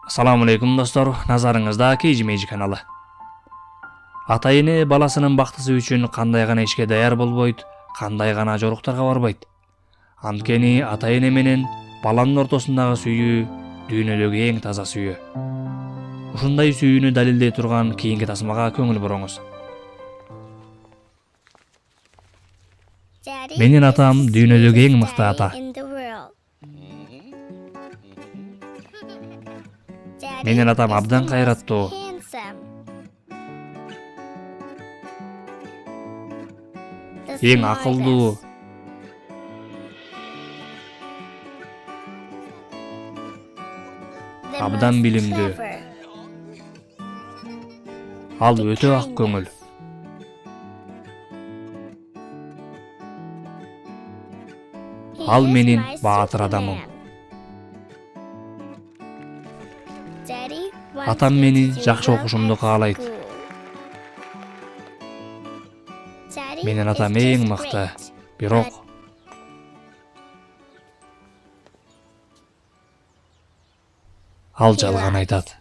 Assalamu alaikum dostlar, nazarыңызда KG каналы. Ата-эне баласынын бактысы үчүн кандай гана ишке даяр болбойт, кандай гана жоруктарга барбайт. Анткени ата-эне менен баланын ортосундагы сүйүү дүйнөдөгү эң таза сүйүү. Ушундай сүйүүнү далилдей турган кийинки тасмага көңүл буруңуз. Менин атам дүйнөдөгү эң мыкты ата. Менин атам абдан кайраттуу. Эң акылдуу. Абдан билимдүү. Ал өтө ак көңүл. Ал менин баатыр адамым. Атам мени жакшы окушумду каалайт. Менин атам эң мыкты, бирок ал жалган айтат.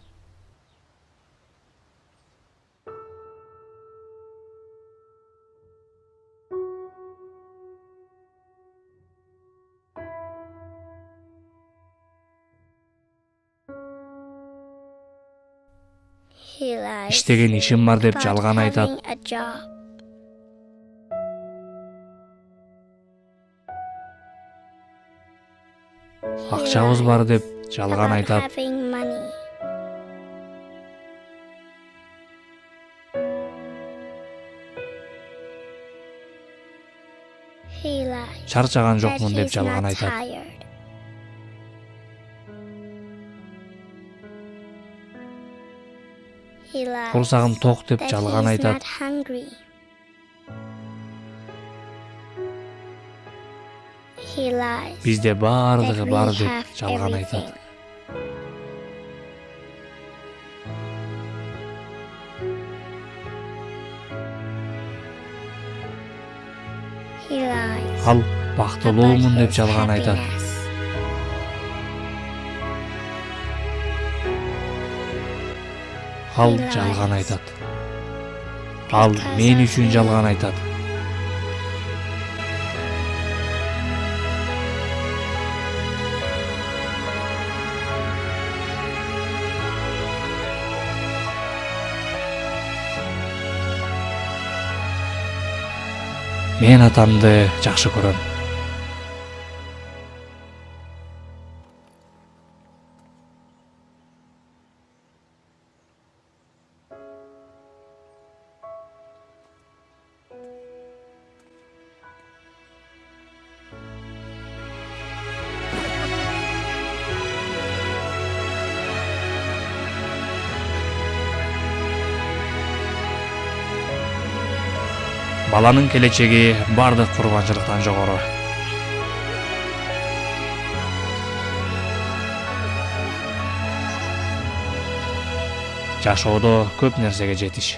Иштеген ишим бар деп жалган айтат. Акчабыз бар деп жалган айтат. Чарчаган жокмун деп жалган айтат. Курсагым ток деп жалган айтат. Бизде бардыгы бар деп жалган айтат. Ал бактылуумун деп жалган айтат. Ал жалган айтат. Ал мен үчүн жалган айтат. Мен атамды жакшы көрөм. Баланын келечеги бардык курбанчылыктан жогору. Жашоодо көп нерсеге жетиш.